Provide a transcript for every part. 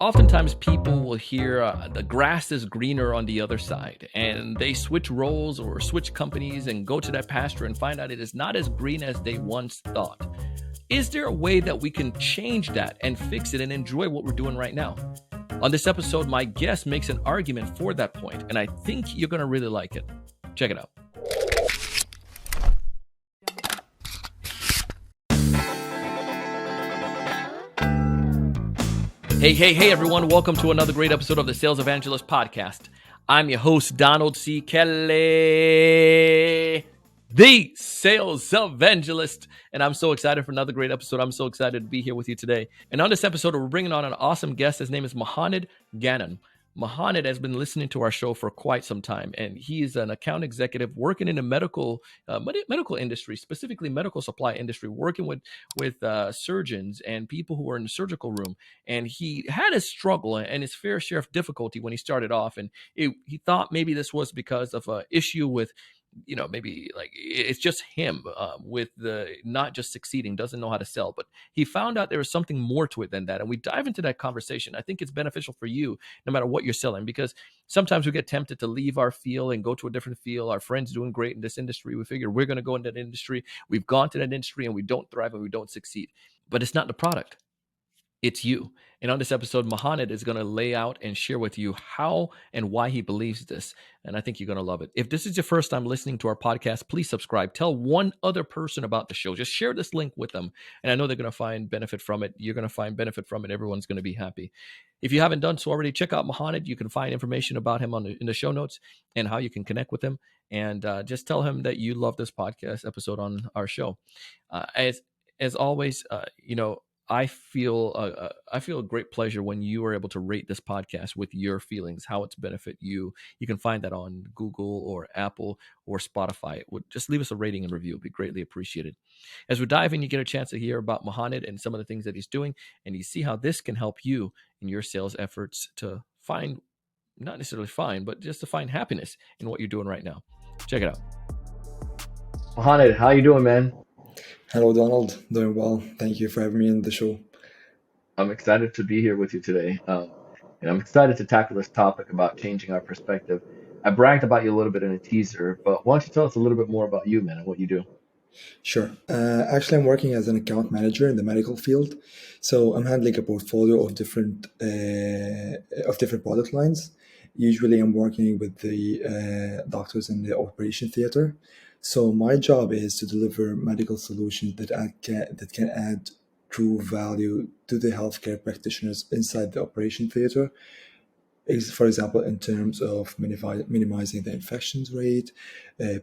Oftentimes, people will hear the grass is greener on the other side, and they switch roles or switch companies and go to that pasture and find out it is not as green as they once thought. Is there a way that we can change that and fix it and enjoy what we're doing right now? On this episode, my guest makes an argument for that point, and I think you're going to really like it. Check it out. Hey, everyone. Welcome to another great episode of the Sales Evangelist podcast. I'm your host, Donald C. Kelly, the Sales Evangelist. And I'm so excited for another great episode. I'm so excited to be here with you today. And on this episode, we're bringing on an awesome guest. His name is Mohannad Ghannoum. Mohannad has been listening to our show for quite some time, and he's an account executive working in the medical industry, specifically medical supply industry, working with surgeons and people who are in the surgical room. And he had a struggle and his fair share of difficulty when he started off, and he thought maybe this was because of an issue with, maybe like it's just him with the not just succeeding, doesn't know how to sell. But he found out there was something more to it than that. And we dive into that conversation. I think it's beneficial for you no matter what you're selling, because sometimes we get tempted to leave our field and go to a different field. Our friend's doing great in this industry. We figure we're going to go into that industry. We've gone to that industry and we don't thrive and we don't succeed. But it's not the product. It's you. And on this episode, Mohannad is going to lay out and share with you how and why he believes this. And I think you're going to love it. If this is your first time listening to our podcast, please subscribe. Tell one other person about the show. Just share this link with them. And I know they're going to find benefit from it. You're going to find benefit from it. Everyone's going to be happy. If you haven't done so already, check out Mohannad. You can find information about him in the show notes and how you can connect with him. And just tell him that you love this podcast episode on our show. As always, I feel a great pleasure when you are able to rate this podcast with your feelings, how it's benefit you. You can find that on Google or Apple or Spotify. Just leave us a rating and review. It'd be greatly appreciated. As we dive in, you get a chance to hear about Mohannad and some of the things that he's doing, and you see how this can help you in your sales efforts to find, not necessarily find, but just to find happiness in what you're doing right now. Check it out. Mohannad, how you doing, man? Hello, Donald. Doing well. Thank you for having me on the show. I'm excited to be here with you today. And I'm excited to tackle this topic about changing our perspective. I bragged about you a little bit in a teaser, but why don't you tell us a little bit more about you, man, and what you do? Sure. Actually, I'm working as an account manager in the medical field. So I'm handling a portfolio of different product lines. Usually, I'm working with the doctors in the operation theater. So my job is to deliver medical solutions that can add true value to the healthcare practitioners inside the operation theater. For example, in terms of minimizing the infections rate,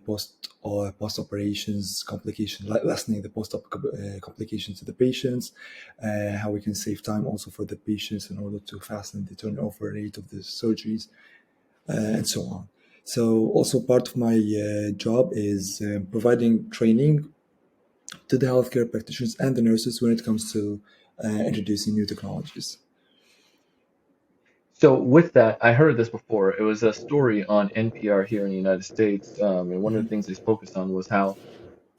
post operations complication, lessening the post op complications to the patients, how we can save time also for the patients in order to hasten the turnover rate of the surgeries, and so on. So also part of my job is providing training to the healthcare practitioners and the nurses when it comes to introducing new technologies. So with that, I heard this before. It was a story on NPR here in the United States. And one of the things they focused on was how,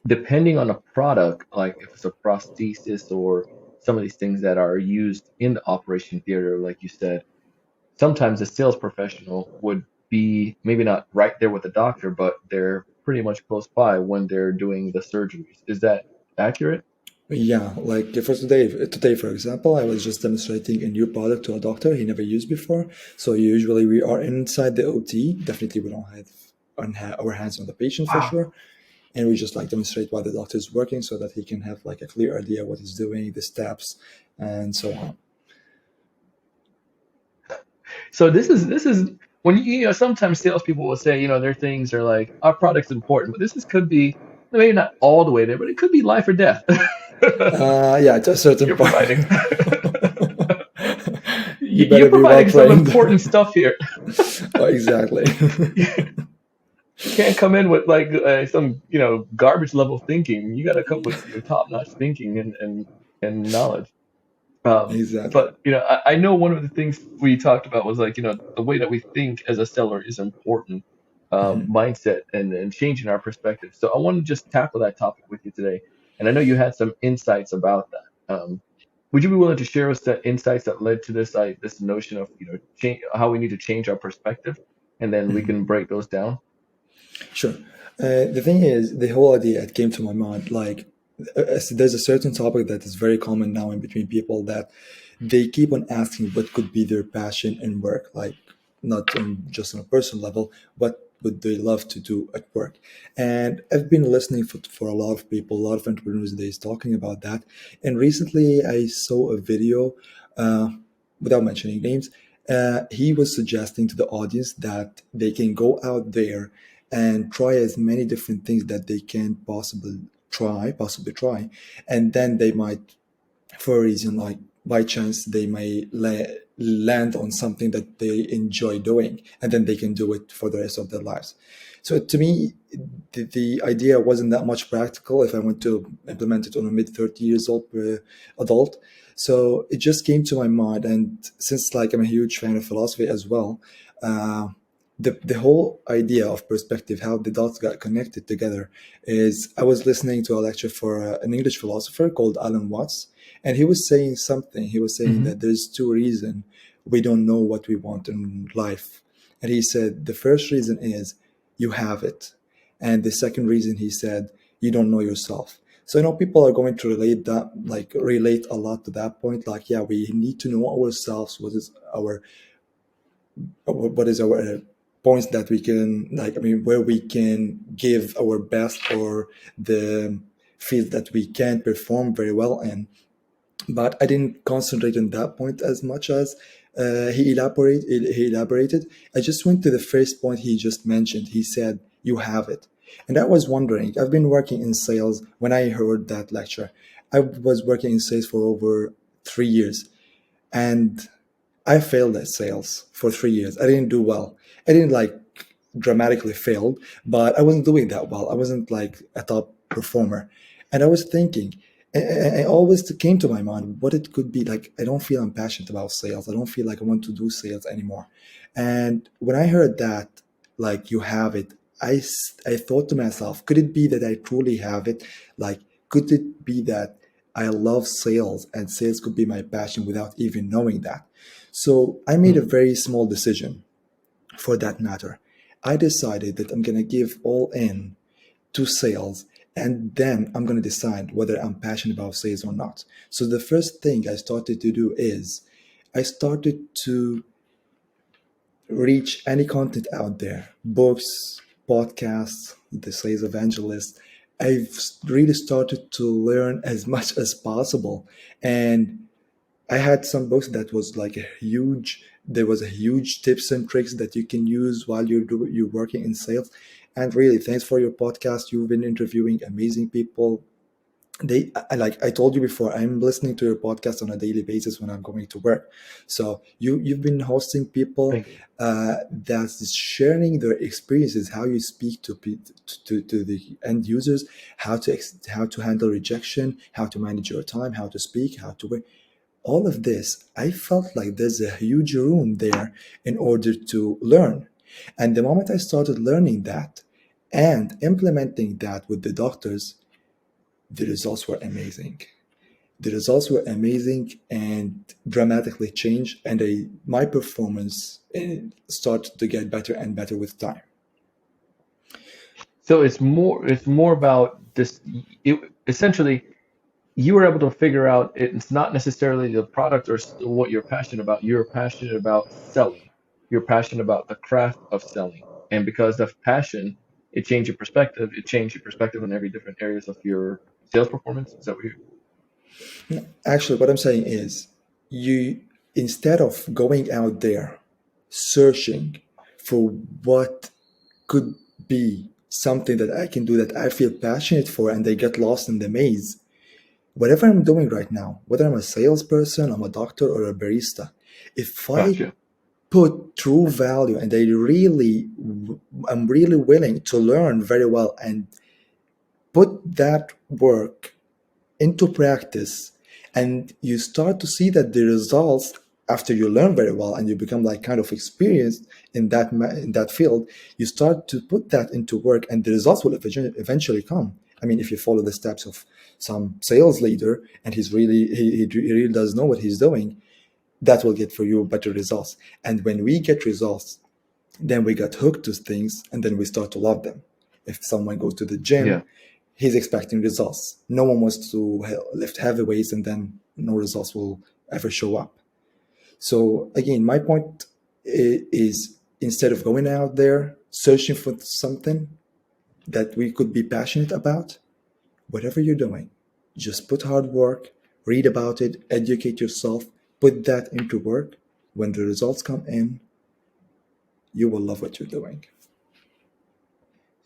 depending on a product, like if it's a prosthesis or some of these things that are used in the operation theater, like you said, sometimes a sales professional would be maybe not right there with the doctor, but they're pretty much close by when they're doing the surgeries. Is that accurate? Yeah, like for today, for example, I was just demonstrating a new product to a doctor he never used before. So usually we are inside the OT. Definitely we don't have our hands on the patient for sure. And we just like demonstrate why the doctor is working so that he can have like a clear idea what he's doing, the steps, and so on. So this is when sometimes salespeople will say, their things are like, our product's important, but could be maybe not all the way there, but it could be life or death. Yeah, to a certain You're point. providing. You better You're be well providing some trained. important stuff here. Exactly. You can't come in with like some garbage level thinking. You got to come with your top notch thinking and knowledge. Exactly. But I know one of the things we talked about was like the way that we think as a seller is important. Mindset and changing our perspective. So I want to just tackle that topic with you today. And I know you had some insights about that. Would you be willing to share us the insights that led to this this notion of change, how we need to change our perspective, and then we can break those down? Sure. The thing is, the whole idea it came to my mind. Like, there's a certain topic that is very common now in between people that they keep on asking what could be their passion in work. Like, not on just on a personal level, what would they love to do at work? And I've been listening for a lot of people, a lot of entrepreneurs days talking about that. And recently, I saw a video, uh, without mentioning names. He was suggesting to the audience that they can go out there and try as many different things that they can possibly try, and then they might, for a reason like by chance, they may land on something that they enjoy doing, and then they can do it for the rest of their lives. So to me, the idea wasn't that much practical if I went to implement it on a mid 30 years old adult. So it just came to my mind, and since like I'm a huge fan of philosophy as well, uh, the whole idea of perspective, how the dots got connected together, is I was listening to a lecture for an English philosopher called Alan Watts, and he was saying something. He was saying Hmm. that there's two reasons we don't know what we want in life. And he said the first reason is you have it. And the second reason, he said, you don't know yourself. So I know people are going to relate a lot to that point. Like, yeah, we need to know ourselves. What is our points that we can, like, I mean, where we can give our best, or the field that we can perform very well in. But I didn't concentrate on that point as much as he elaborated. I just went to the first point he just mentioned. He said, "You have it," and I was wondering. I've been working in sales. When I heard that lecture, I was working in sales for over 3 years, and I failed at sales for 3 years. I didn't do well. I didn't like dramatically failed, but I wasn't doing that well. I wasn't like a top performer. And I was thinking, and it always came to my mind what it could be like. I don't feel I'm passionate about sales. I don't feel like I want to do sales anymore. And when I heard that, like, you have it, I thought to myself, could it be that I truly have it? Like, could it be that I love sales and sales could be my passion without even knowing that? So I made a very small decision for that matter. I decided that I'm going to give all in to sales, and then I'm going to decide whether I'm passionate about sales or not. So the first thing I started to do is I started to reach any content out there, books, podcasts, the Sales Evangelist. I've really started to learn as much as possible. And I had some books that was like there was a huge tips and tricks that you can use while you're working in sales. And really, thanks for your podcast. You've been interviewing amazing people. Like I told you before, I'm listening to your podcast on a daily basis when I'm going to work. So you've been hosting people Thank you. that's sharing their experiences, how you speak to the end users, how to handle rejection, how to manage your time, how to speak, how to work. All of this, I felt like there's a huge room there in order to learn. And the moment I started learning that and implementing that with the doctors, the results were amazing. The results were amazing and dramatically changed, and my performance started to get better and better with time. So it's more about this. Essentially, you were able to figure out it's not necessarily the product or what you're passionate about. You're passionate about selling. You're passionate about the craft of selling. And because of passion, it changed your perspective. It changed your perspective on every different areas of your sales performance. Is that what you? Actually, what I'm saying is, you instead of going out there searching for what could be something that I can do that I feel passionate for, and they get lost in the maze. Whatever I'm doing right now, whether I'm a salesperson, I'm a doctor, or a barista, if I Gotcha. put true value and I'm really willing to learn very well and put that work into practice, and you start to see that the results after you learn very well and you become like kind of experienced in that field, you start to put that into work and the results will eventually come. I mean, if you follow the steps of some sales leader and he really does know what he's doing, that will get for you better results. And when we get results, then we got hooked to things and then we start to love them. If someone goes to the Yeah. gym, he's expecting results. No one wants to lift heavy weights and then no results will ever show up. So again, my point is, instead of going out there searching for something that we could be passionate about, whatever you're doing, just put hard work, read about it, educate yourself, put that into work. When the results come in, you will love what you're doing.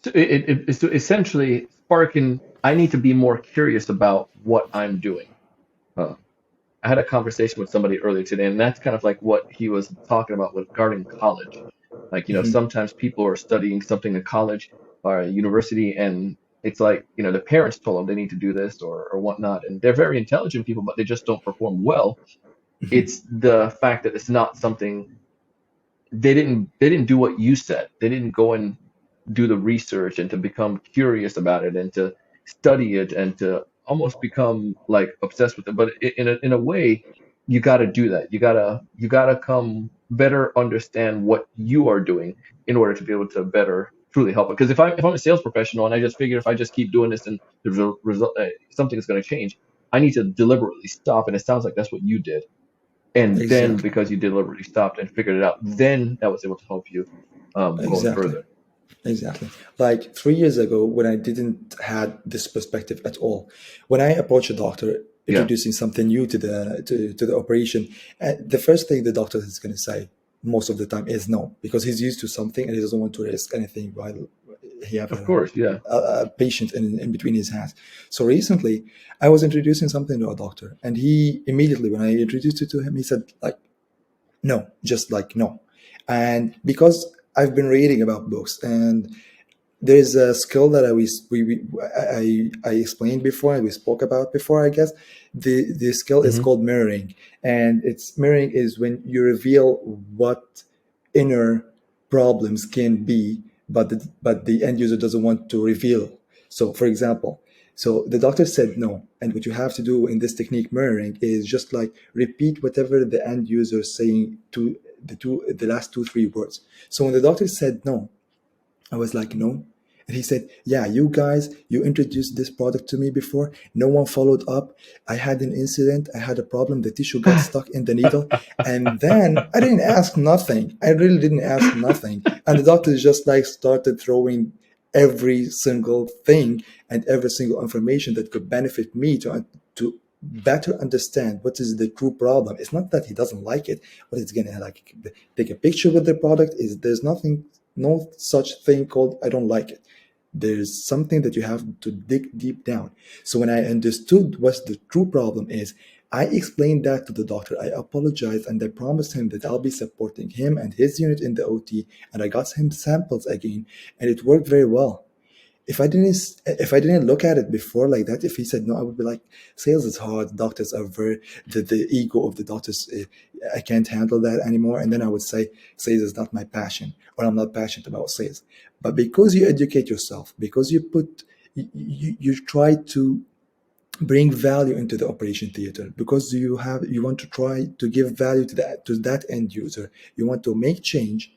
So it's essentially sparking. I need to be more curious about what I'm doing. Uh, I had a conversation with somebody earlier today, and that's kind of like what he was talking about regarding college. Like, Hmm. sometimes people are studying something in college or university, and it's like, the parents told them they need to do this or whatnot, and they're very intelligent people, but they just don't perform well. It's the fact that it's not something they didn't do what you said. They didn't go and do the research and to become curious about it and to study it and to almost become like obsessed with it. But in a way, you got to do that. You got to come better understand what you are doing in order to be able to better truly help it. Because if I'm a sales professional and I just figure if I just keep doing this and the result something is going to change, I need to deliberately stop. And it sounds like that's what you did. And then Exactly. because you deliberately stopped and figured it out, then that was able to help you going Exactly. further. Exactly. Like 3 years ago, when I didn't had this perspective at all, when I approach a doctor Yeah, introducing something new to the operation, the first thing the doctor is going to say most of the time is no, because he's used to something and he doesn't want to risk anything while he have of course. Yeah. a patient in between his hands. So recently, I was introducing something to a doctor, and he immediately, when I introduced it to him, he said like, no, just like no. And because I've been reading about books, and there's a skill that I explained before and we spoke about before, I guess. The skill is Hmm. called mirroring. And it's mirroring is when you reveal what inner problems can be, but the end user doesn't want to reveal. So for example, so the doctor said no, and what you have to do in this technique mirroring is just like repeat whatever the end user is saying to the last two three words. So when the doctor said no, I was like, no. And he said, yeah, you guys, you introduced this product to me before. No one followed up. I had an incident. I had a problem. The tissue got stuck in the needle. And then I didn't ask nothing. I really didn't ask nothing. And the doctor just like started throwing every single thing and every single information that could benefit me to better understand what is the true problem. It's not that he doesn't like it, but it's gonna like take a picture with the product. Is there's nothing, no such thing called I don't like it. There's something that you have to dig deep down. So when I understood what the true problem is, I explained that to the doctor. I apologized and I promised him that I'll be supporting him and his unit in the OT. And I got him samples again, and it worked very well. If I didn't look at it before like that, if he said no, I would be like, sales is hard, doctors are very, the ego of the doctors, I can't handle that anymore. And then I would say sales is not my passion, or I'm not passionate about sales. But because you educate yourself, because you try to bring value into the operation theater, because you want to try to give value to that end user, you want to make change.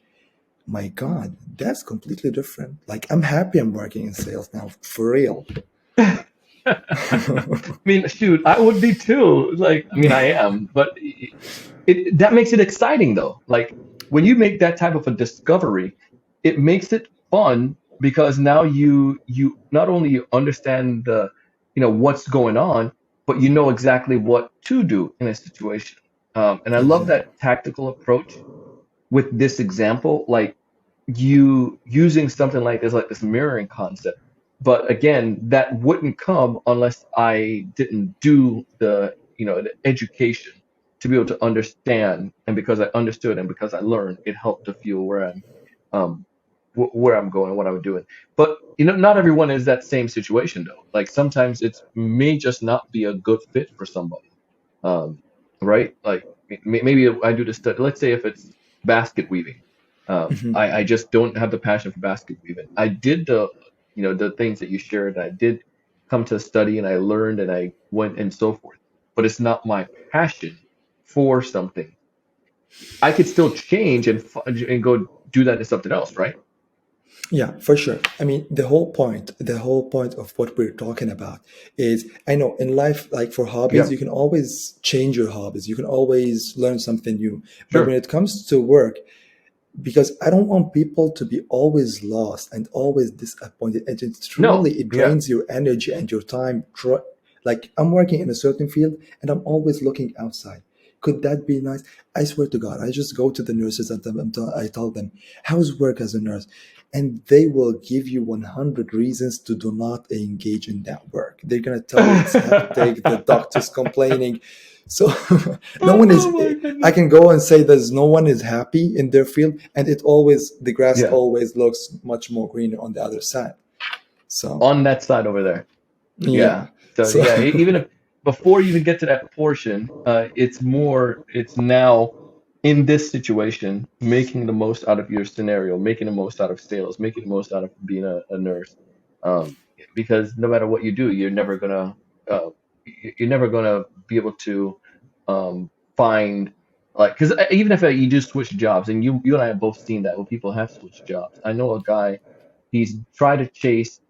My God, that's completely different. Like, I'm happy I'm working in sales now, for real. I mean, shoot, I would be too. Like, I mean, I am, but that makes it exciting though. Like when you make that type of a discovery, it makes it fun because now you not only you understand what's going on, but you know exactly what to do in a situation. And I love Exactly. that tactical approach with this example. Like you using something like this mirroring concept. But again, that wouldn't come unless I didn't do the education to be able to understand. And because I understood and because I learned, it helped to fuel um, where I'm going and what I'm doing. But not everyone is that same situation though. Like sometimes it may just not be a good fit for somebody, um, right? Like maybe I do the study. Let's say if it's basket weaving, I just don't have the passion for basket weaving. I did the things that you shared. I did. come to study and I learned and I went and so forth, but it's not my passion for something. I could still change and go do that to something else, right? Yeah, for sure. I mean, the whole point of what we're talking about is, I know in life, like for hobbies, Yeah, you can always change your hobbies. You can always learn something new. But when sure. it comes to work, because I don't want people to be always lost and always disappointed. And it truly, No, it yeah. drains your energy and your time. Like I'm working in a certain field and I'm always looking outside. Could that be nice? I swear to God, I just go to the nurses and I tell them, how's work as a nurse? And they will give you 100 reasons to do not engage in that work. They're going to tell you it's hectic, the doctor's complaining. So no one Oh is, my I goodness. can go and say there's no one is happy in their field, and the grass Yeah, always looks much more greener on the other side. So on that side over there. Yeah. yeah, So so yeah, even if before you even get to that portion, it's now in this situation, making the most out of your scenario, making the most out of sales, making the most out of being a nurse. Um, because no matter what you do, you're never gonna be able to find like because even if you do switch jobs, and you and I have both seen that when people have switched jobs. I know a guy, he's tried to chase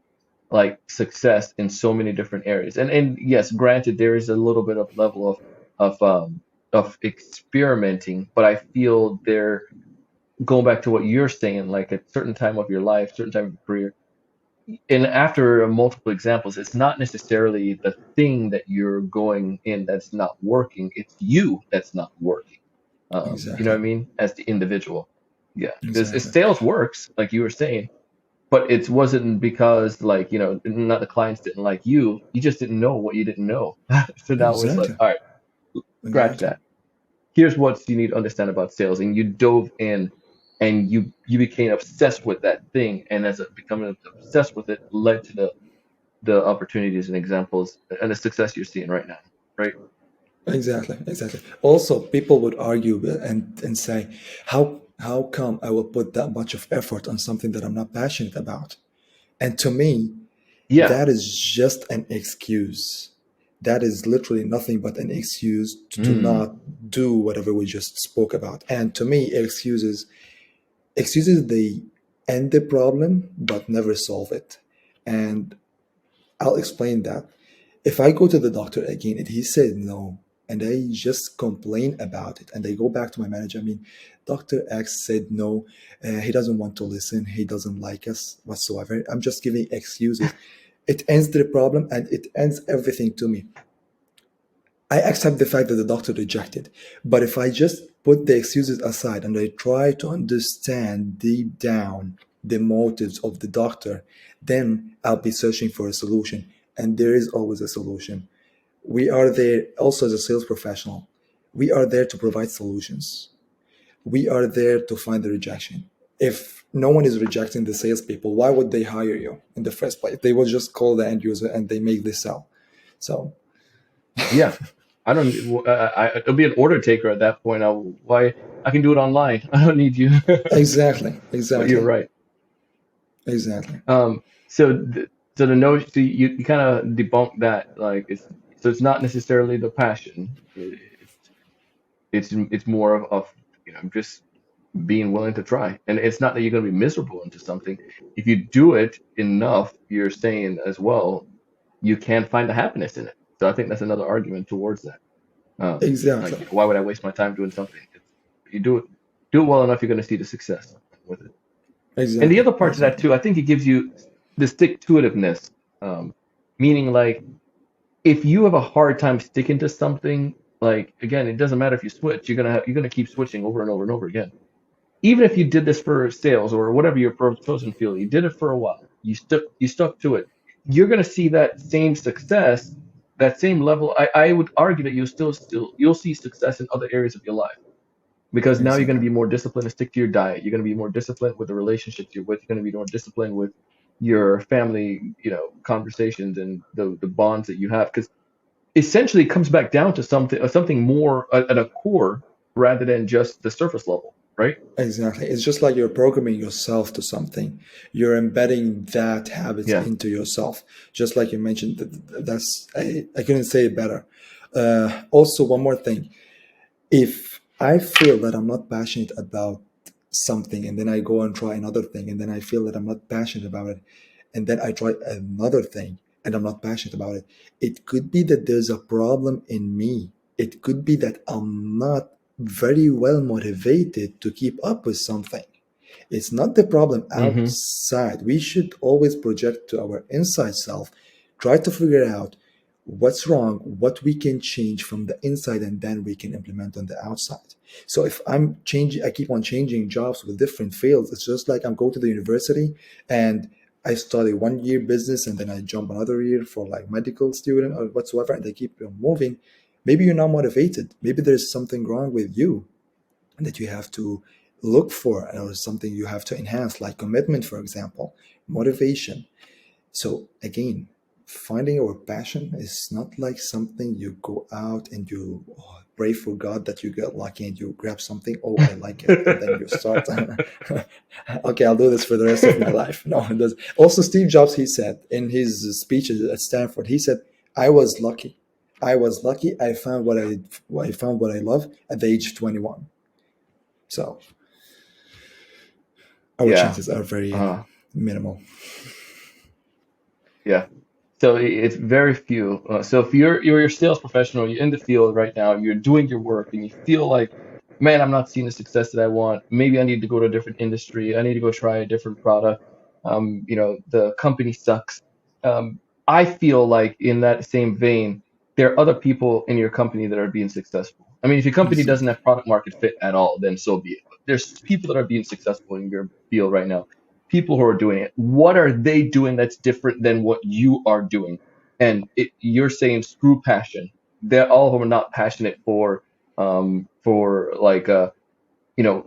like success in so many different areas. And yes, granted, there is a little bit of level of um of experimenting, but I feel they're going back to what you're saying, like at certain time of your life, certain time of your career. And after multiple examples, it's not necessarily the thing that you're going in that's not working, it's you that's not working. You know what exactly, I mean? As the individual. Yeah. Because exactly, sales works, like you were saying, but it wasn't because like not the clients didn't like you just didn't know what you didn't know. So now it's like, exactly, all right, scratch exactly, that. Here's what you need to understand about sales, and you dove in and you became obsessed with that thing, and as it becoming obsessed with it led to the opportunities and examples and the success you're seeing right now, right? exactly, exactly. Also, people would argue and say, how come I will put that much of effort on something that I'm not passionate about? And to me, Yeah. that is just an excuse. That is literally nothing but an excuse to Mm. not do whatever we just spoke about. And to me, excuses they end the problem but never solve it. And I'll explain that. If I go to the doctor again and he said no, and I just complain about it, and I go back to my manager, I mean, Dr. X said no, he doesn't want to listen, he doesn't like us whatsoever. I'm just giving excuses. It ends the problem and it ends everything to me. I accept the fact that the doctor rejected, but if I just put the excuses aside and I try to understand deep down the motives of the doctor, then I'll be searching for a solution. And there is always a solution. We are there also as a sales professional. We are there to provide solutions. We are there to find the rejection. If no one is rejecting the salespeople, why would they hire you in the first place? They will just call the end user and they make this sell. So Yeah. I don't it'll be an order taker at that point. Why I can do it online. I don't need you. exactly, But you're exactly, right. exactly, So so the notion, so you kind of debunk that, like it's not necessarily the passion. It's more of just being willing to try, and it's not that you're going to be miserable into something. If you do it enough, you're saying as well, you can find the happiness in it. So I think that's another argument towards that. Like, exactly, why would I waste my time doing something? If you do it well enough, you're going to see the success with it. And the exactly, other part to that exactly, too, I think it gives you the stick to itiveness, meaning like if you have a hard time sticking to something, like again, it doesn't matter if you switch, you're gonna keep switching over and over and over again. Even if you did this for sales or whatever your chosen field, you did it for a while, you stuck to it, you're gonna see that same success, that same level. I would argue that you'll see success in other areas of your life because now you're going to exactly, be more disciplined to stick to your diet. You're going to be more disciplined with the relationships you're with. You're going to be more disciplined with your family, conversations and the bonds that you have. Because essentially, it comes back down to something more at a core rather than just the surface level. right? Exactly. It's just like you're programming yourself to something. You're embedding that habits Yeah. into yourself. Just like you mentioned, that's I couldn't say it better. Also, one more thing. If I feel that I'm not passionate about something, and then I go and try another thing, and then I feel that I'm not passionate about it, and then I try another thing and I'm not passionate about it, it could be that there's a problem in me. It could be that I'm not very well motivated to keep up with something. It's not the problem Mm-hmm. outside. We should always project to our inside self, try to figure out what's wrong, what we can change from the inside, and then we can implement on the outside. So if I'm changing, I keep on changing jobs with different fields. It's just like I'm going to the university and I study 1 year business and then I jump another year for like medical student or whatsoever, and they keep on moving. Maybe you're not motivated. Maybe there's something wrong with you that you have to look for, or something you have to enhance, like commitment, for example, motivation. So again, finding our passion is not like something you go out and you pray for God that you get lucky and you grab something. Oh, I like it, and then you start. Okay, I'll do this for the rest of my life. No, it does. Also, Steve Jobs, he said in his speeches at Stanford, he said, "I was lucky. I was lucky. I found what I love at the age of 21." So our Yeah. chances are very Uh, minimal. yeah. So it's very few. So if you're a sales professional, you're in the field right now, you're doing your work, and you feel like, man, I'm not seeing the success that I want. Maybe I need to go to a different industry. I need to go try a different product. The company sucks. I feel like in that same vein, there are other people in your company that are being successful. I mean, if your company doesn't Exactly. have product market fit at all, then so be it. But there's people that are being successful in your field right now, people who are doing it. What are they doing that's different than what you are doing? And you're saying screw passion. They're all of them are not passionate for like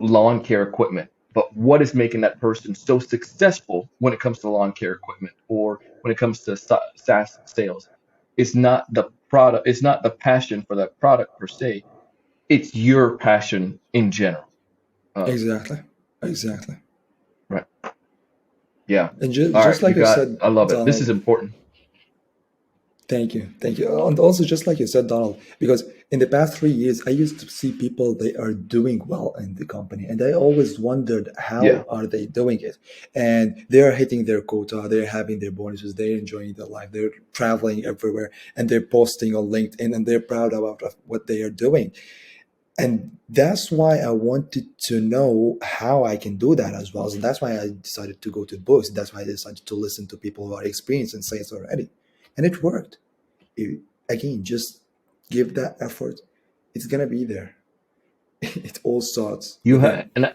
lawn care equipment. But what is making that person so successful when it comes to lawn care equipment or when it comes to SaaS sales? It's not the product. It's not the passion for that product per se. It's your passion in general. Exactly. Exactly. Right. Yeah. And All just right. You like you got. said, I love it. This is Donald, important. thank you. Thank you. And also, just like you said, Donald, because in the past 3 years, I used to see people, they are doing well in the company. And I always wondered, Yeah. how are they doing it? And they're hitting their quota, they're having their bonuses, they're enjoying their life, they're traveling everywhere, and they're posting on LinkedIn, and they're proud about what they are doing. And that's why I wanted to know how I can do that as well. So that's why I decided to go to books. That's why I decided to listen to people who are experienced in sales already. And it worked. Again, just give that effort. It's going to be there. It all starts You had within.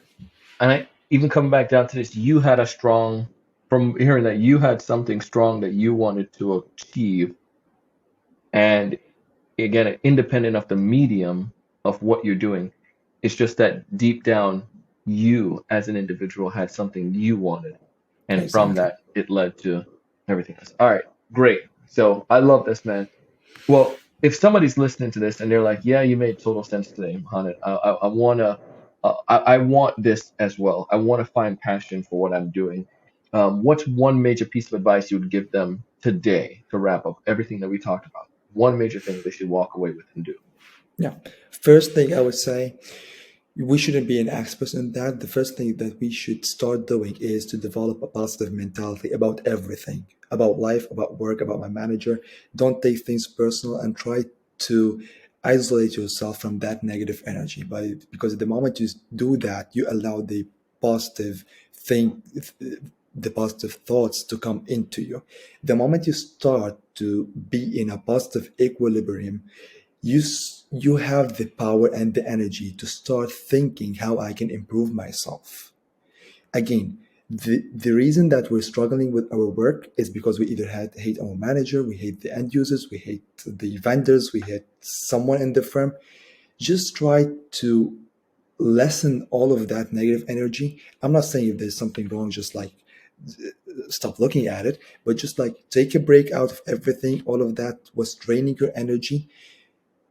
and I even coming back down to this, you had a strong from hearing that you had something strong that you wanted to achieve, and again, independent of the medium of what you're doing, it's just that deep down, you as an individual had something you wanted, and from Exactly. that, it led to everything else. All right, great. So I love this, man. Well, if somebody's listening to this and they're like, "Yeah, you made total sense today, Mohammed. I want this as well. I want to find passion for what I'm doing." What's one major piece of advice you would give them today to wrap up everything that we talked about? One major thing they should walk away with and do. Yeah. First thing I would say, we shouldn't be an expert in that. The first thing that we should start doing is to develop a positive mentality about everything, about life, about work, about my manager. Don't take things personal and try to isolate yourself from that negative energy. Because the moment you do that, you allow positive thing, the positive thoughts to come into you. The moment you start to be in a positive equilibrium, you have the power and the energy to start thinking how I can improve myself. Again, the reason that we're struggling with our work is because we either hate our manager, we hate the end users, we hate the vendors, we hate someone in the firm. Just try to lessen all of that negative energy. I'm not saying if there's something wrong, just like stop looking at it, but just like take a break out of everything, all of that was draining your energy.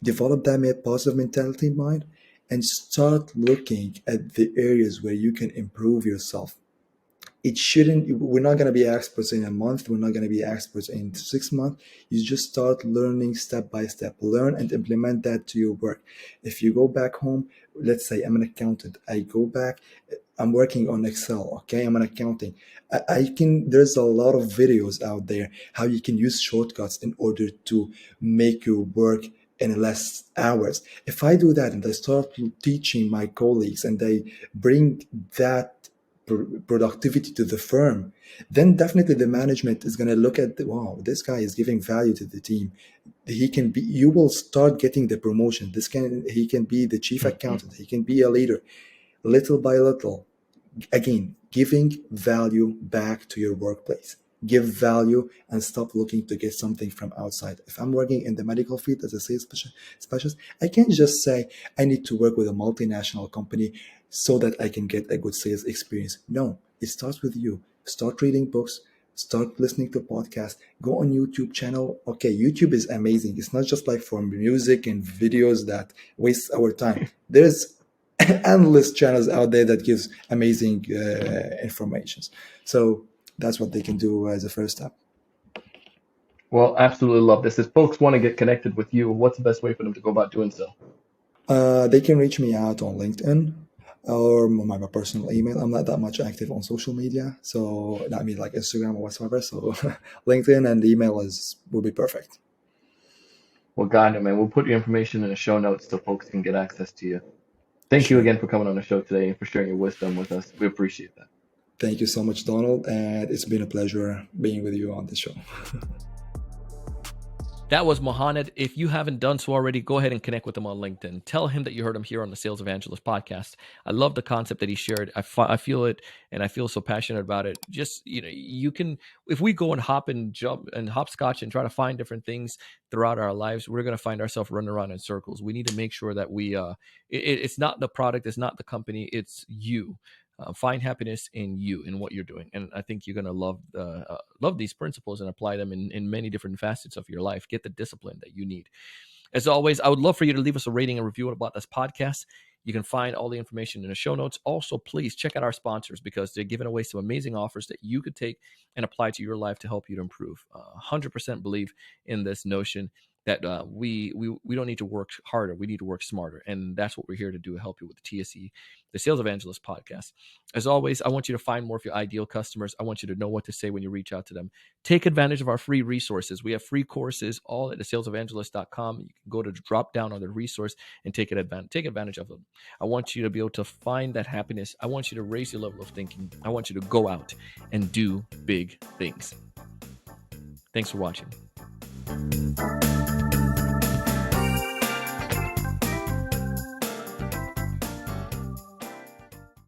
Develop that positive mentality in mind, and start looking at the areas where you can improve yourself. It shouldn't, we're not going to be experts in a month, we're not going to be experts in 6 months. You just start learning step by step, learn and implement that to your work. If you go back home, let's say I'm an accountant, I go back, I'm working on Excel, okay, I'm an accounting. I can, there's a lot of videos out there how you can use shortcuts in order to make your work in less hours. If I do that and I start teaching my colleagues and they bring that productivity to the firm, then definitely the management is going to look at wow, this guy is giving value to the team. He can be, you will start getting the promotion. This can, he can be the chief accountant, he can be a leader. Little by little, again, giving value back to your workplace. Give value and stop looking to get something from outside. If I'm working in the medical field as a sales specialist, I can't just say I need to work with a multinational company so that I can get a good sales experience. No, it starts with you. Start reading books, start listening to podcasts, go on YouTube channel. Okay, YouTube is amazing. It's not just like for music and videos that waste our time. There's endless channels out there that gives amazing informations. So that's what they can do as a first step. Well, absolutely love this. If folks want to get connected with you, what's the best way for them to go about doing so? They can reach me out on LinkedIn or my personal email. I'm not that much active on social media, so I mean like Instagram or whatsoever. So LinkedIn and email is will be perfect. Well, Ghannoum, man, we'll put your information in the show notes so folks can get access to you. Thank you Sure. again for coming on the show today and for sharing your wisdom with us. We appreciate that. Thank you so much, Donald, and it's been a pleasure being with you on this show. That was Mohannad. If you haven't done so already, go ahead and connect with him on LinkedIn. Tell him that you heard him here on the Sales Evangelist podcast. I love the concept that he shared. I feel it, and I feel so passionate about it. Just, you can, if we go and hop and jump and hopscotch and try to find different things throughout our lives, we're going to find ourselves running around in circles. We need to make sure that it's not the product, it's not the company, it's you. Find happiness in you, in what you're doing, and I think you're gonna love these principles and apply them in many different facets of your life. Get the discipline that you need. As always, I would love for you to leave us a rating and review about this podcast. You can find all the information in the show notes. Also, please check out our sponsors because they're giving away some amazing offers that you could take and apply to your life to help you to improve. 100% believe in this notion that we don't need to work harder. We need to work smarter. And that's what we're here to do, help you with the TSE, the Sales Evangelist podcast. As always, I want you to find more of your ideal customers. I want you to know what to say when you reach out to them. Take advantage of our free resources. We have free courses all at thesalesevangelist.com. You can go to drop down on the resource and take advantage of them. I want you to be able to find that happiness. I want you to raise your level of thinking. I want you to go out and do big things. Thanks for watching.